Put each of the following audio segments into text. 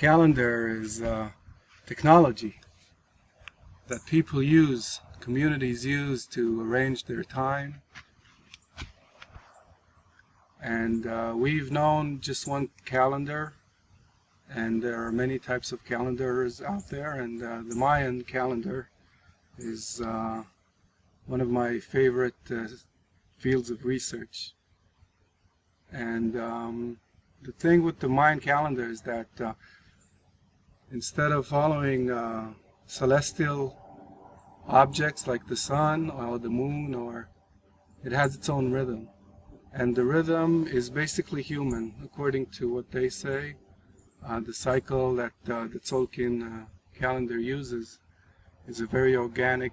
calendar is technology that people use, communities use to arrange their time. And we've known just one calendar, and there are many types of calendars out there, and the Mayan calendar is one of my favorite fields of research. And the thing with the Mayan calendar is that instead of following celestial objects like the sun or the moon, or it has its own rhythm, and the rhythm is basically human according to what they say. The cycle that the Tzolk'in calendar uses is a very organic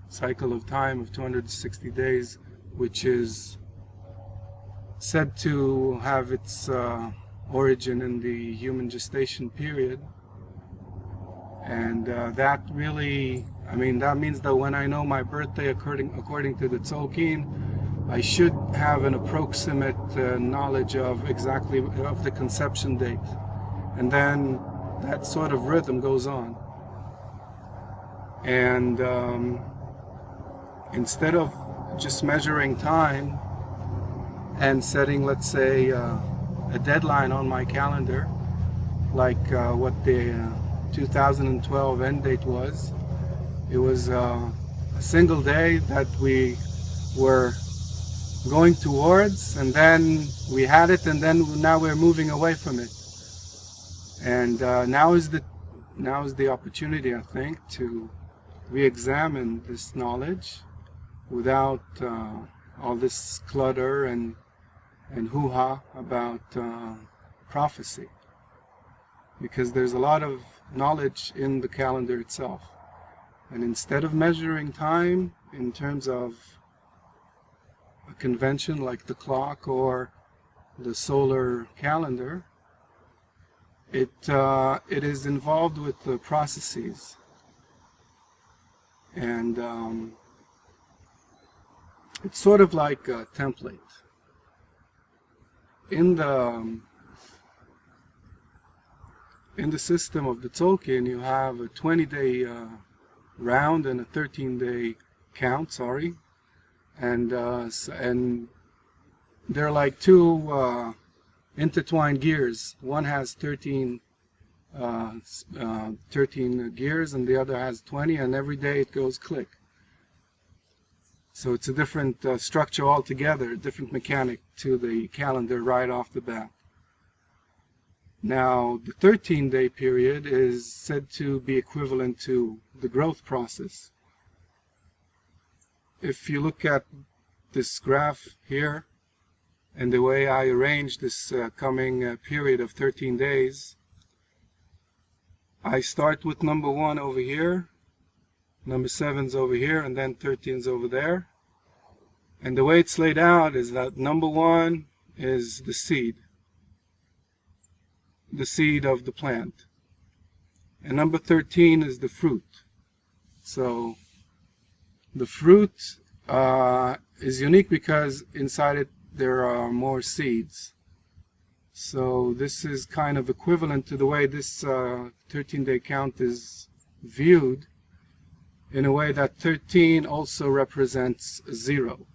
cycle of time of 260 days, which is said to have its origin in the human gestation period. And that really, that means that when I know my birthday according to the Tzolk'in, I should have an approximate knowledge of exactly of the conception date. And then that sort of rhythm goes on. And instead of just measuring time and setting, let's say, a deadline on my calendar, like what the 2012 end date was, it was a single day that we were going towards, and then we had it, and then now we're moving away from it. And now is the opportunity, I think, to re-examine this knowledge without all this clutter and hoo-ha about prophecy, because there's a lot of knowledge in the calendar itself. And instead of measuring time in terms of a convention like the clock or the solar calendar, it is involved with the processes. And it's sort of like a template. In the system of the Tzolk'in, you have a 20-day round and a 13-day count, and they're like two intertwined gears. One has 13 gears and the other has 20, and every day it goes click. So it's a different structure altogether, a different mechanic to the calendar right off the bat. Now, the 13-day period is said to be equivalent to the growth process. If you look at this graph here, and the way I arrange this coming period of 13 days, I start with number 1 over here, number 7's over here, and then 13's over there. And the way it's laid out is that number 1 is the seed of the plant. And number 13 is the fruit. So the fruit is unique because inside it there are more seeds. So this is kind of equivalent to the way this 13-day count is viewed, in a way that 13 also represents 0.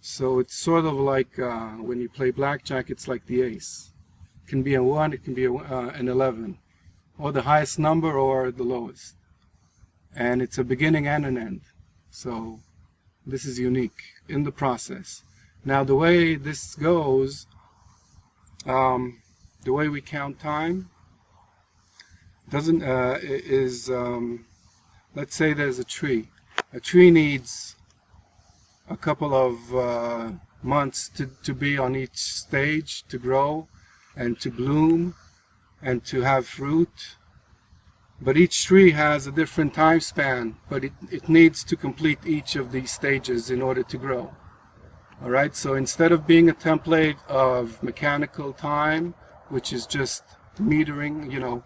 So it's sort of like when you play blackjack, it's like the ace. It can be a 1, it can be an 11, or the highest number or the lowest. And it's a beginning and an end. So this is unique in the process. Now the way this goes, the way we count time let's say there's a tree. A tree needs a couple of months to be on each stage, to grow and to bloom and to have fruit. But each tree has a different time span, but it needs to complete each of these stages in order to grow. Alright, so instead of being a template of mechanical time, which is just metering,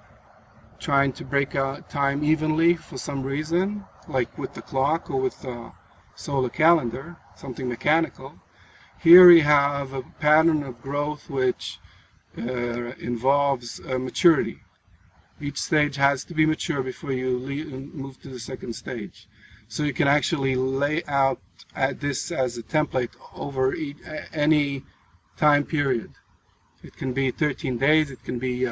trying to break out time evenly for some reason, like with the clock or with the solar calendar, something mechanical, here we have a pattern of growth which involves maturity. Each stage has to be mature before you move to the second stage. So you can actually lay out this as a template over any time period. It can be 13 days, it can be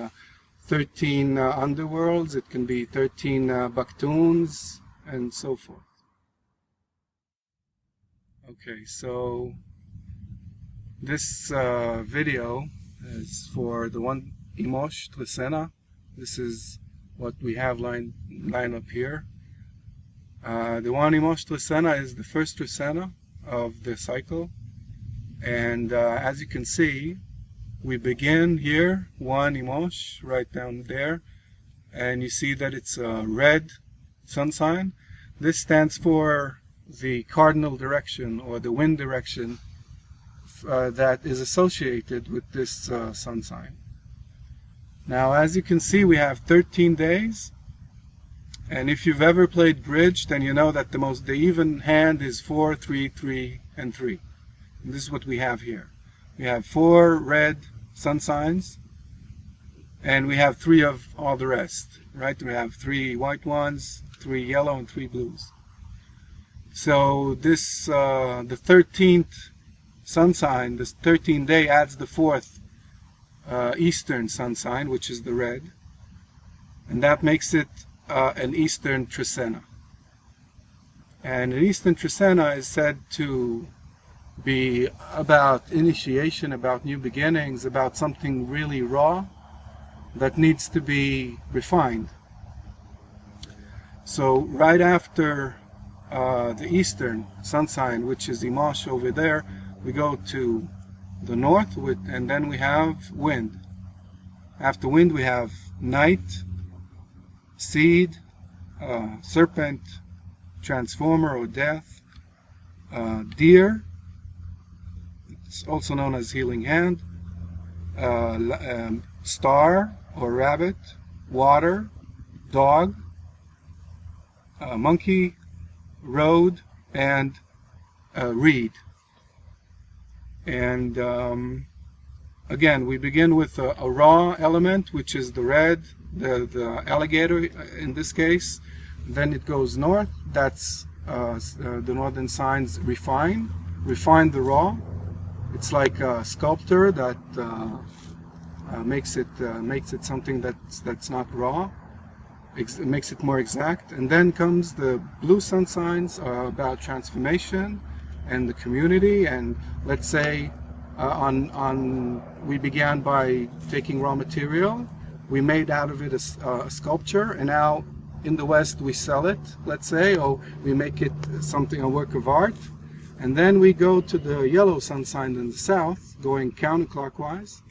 13 underworlds, it can be 13 Baktuns, and so forth. Okay, so this video is for the one Imosh Tresena. This is what we have lined up here. The one Imosh Tresena is the first Tresena of the cycle, and as you can see, we begin here, one Imosh, right down there, and you see that it's a red sun sign. This stands for the cardinal direction or the wind direction that is associated with this sun sign. Now, as you can see, we have 13 days, and if you've ever played bridge, then you know that the even hand is 4, 3, 3, and 3. And this is what we have here. We have 4 red sun signs, and we have 3 of all the rest, right? We have 3 white ones, 3 yellow, and 3 blues. So this, the 13th sun sign, this 13th day adds the 4th eastern sun sign, which is the red, and that makes it an eastern Tresena. And an eastern Tresena is said to be about initiation, about new beginnings, about something really raw that needs to be refined. So right after the eastern sun sign, which is Imosh over there, we go to the north, and then we have wind. After wind we have night, seed, serpent, transformer or death, deer, it's also known as healing hand, star or rabbit, water, dog, monkey, road, and reed. And again, we begin with a raw element, which is the red, the alligator in this case. Then it goes north. That's the northern signs refine the raw. It's like a sculptor that makes it something that's not raw. It makes it more exact. And then comes the blue sun signs about transformation and the community. And let's say we began by taking raw material, we made out of it a sculpture, and now in the West we sell it, let's say, or we make it a work of art. And then we go to the yellow sun sign in the south, going counterclockwise,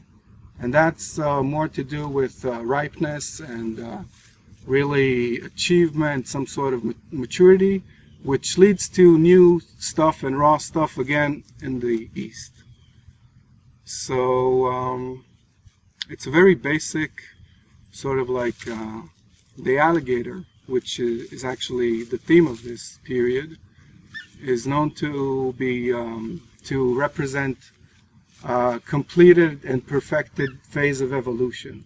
and that's more to do with ripeness and really achievement, some sort of maturity, which leads to new stuff and raw stuff again in the east. So it's a very basic, sort of like the alligator, which is actually the theme of this period, is known to be to represent completed and perfected phase of evolution,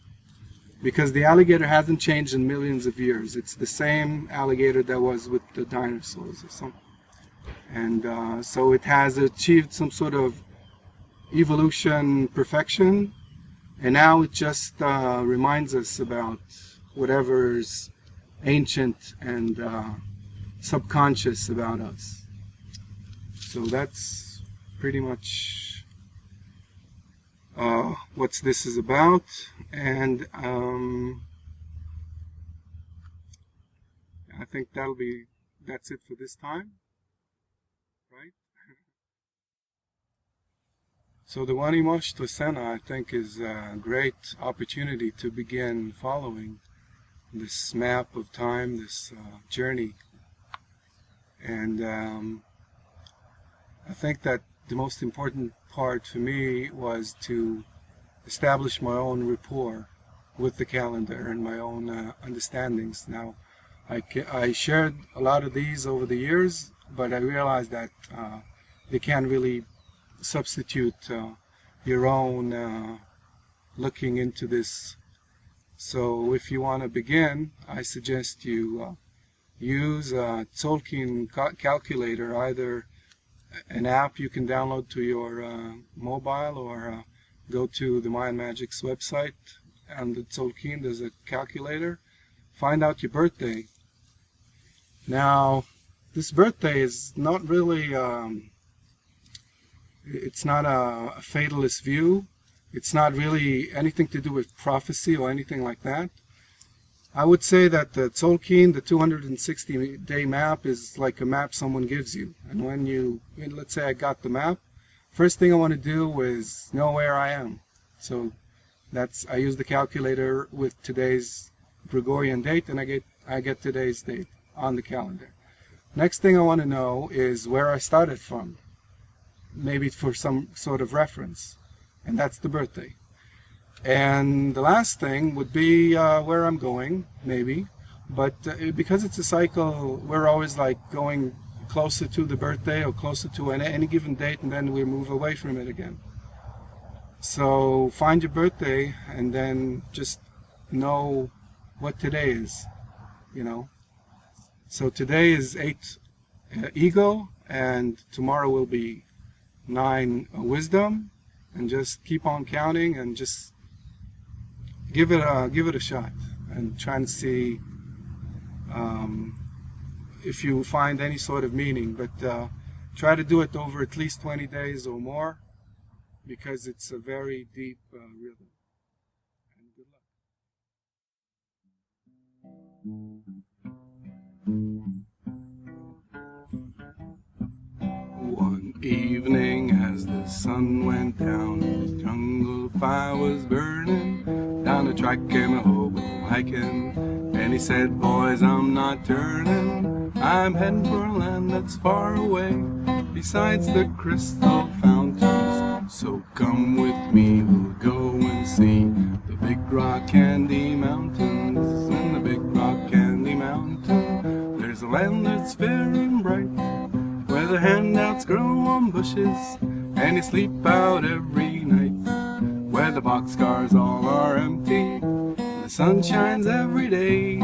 because the alligator hasn't changed in millions of years. It's the same alligator that was with the dinosaurs or something, and so it has achieved some sort of evolution perfection, and now it just reminds us about whatever's ancient and subconscious about us. So that's pretty much what this is about, and I think that's it for this time, right? So the One Imosh Tresena, I think, is a great opportunity to begin following this map of time, this journey. And I think that the most important part for me was to establish my own rapport with the calendar and my own understandings. Now, I shared a lot of these over the years, but I realized that they can't really substitute your own looking into this. So if you want to begin, I suggest you use a Tzolk'in calculator, either an app you can download to your mobile, or go to the Mayan Magic's website. On the Tzolk'in there's a calculator. Find out your birthday. Now, this birthday is not really, it's not a fatalist view. It's not really anything to do with prophecy or anything like that. I would say that the Tzolk'in, the 260-day map, is like a map someone gives you. And when you, let's say I got the map, first thing I want to do is know where I am. So I use the calculator with today's Gregorian date, and I get today's date on the calendar. Next thing I want to know is where I started from, maybe for some sort of reference, and that's the birthday. And the last thing would be where I'm going, maybe, but because it's a cycle, we're always like going closer to the birthday or closer to any given date, and then we move away from it again. So find your birthday and then just know what today is, you know. So today is 8 ego, and tomorrow will be 9 wisdom, and just keep on counting and just give it a shot and try to see if you find any sort of meaning. But try to do it over at least 20 days or more, because it's a very deep rhythm. And good luck. One evening as the sun went down, the jungle fire was burning. Down the track came a hobo hiking, and he said, "Boys, I'm not turning. I'm heading for a land that's far away, besides the crystal fountains. So come with me, we'll go and see the Big Rock Candy Mountains. In the Big Rock Candy Mountain, there's a land that's fair and bright, where the handouts grow on bushes, and you sleep out every night, where the boxcars all are empty, the sun shines every day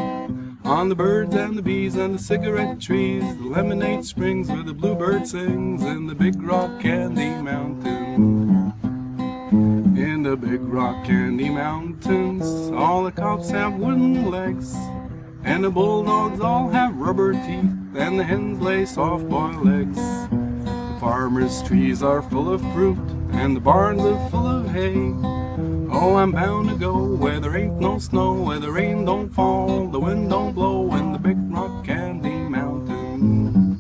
on the birds and the bees and the cigarette trees, the lemonade springs where the bluebird sings. In the Big Rock Candy Mountain, in the Big Rock Candy Mountains, all the cops have wooden legs, and the bulldogs all have rubber teeth, and the hens lay soft-boiled eggs. The farmers' trees are full of fruit, and the barns are full of hay. Oh, I'm bound to go where there ain't no snow, where the rain don't fall, the wind don't blow, in the Big Rock Candy Mountain.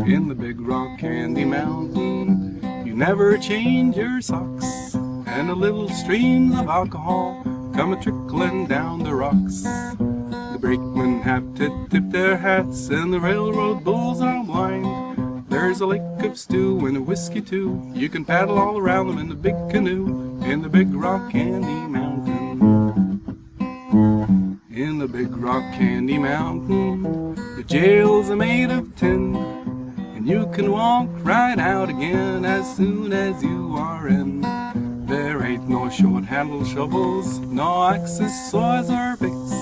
In the Big Rock Candy Mountain, you never change your socks, and the little streams of alcohol come a-trickling down the rocks. The brakemen have to tip their hats, and the railroad bulls are blind. There's a lake of stew and a whiskey too, you can paddle all around them in the big canoe. In the Big Rock Candy Mountain, in the Big Rock Candy Mountain, the jails are made of tin, and you can walk right out again as soon as you are in. There ain't no short-handled shovels, no axes, saws, or picks.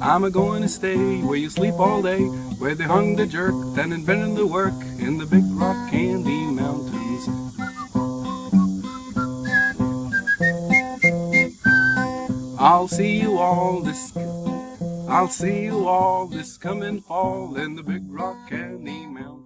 I'm a-going to stay where you sleep all day, where they hung the jerk, then invented the work, in the Big Rock Candy Mountains. I'll see you all this coming fall in the Big Rock Candy Mountain.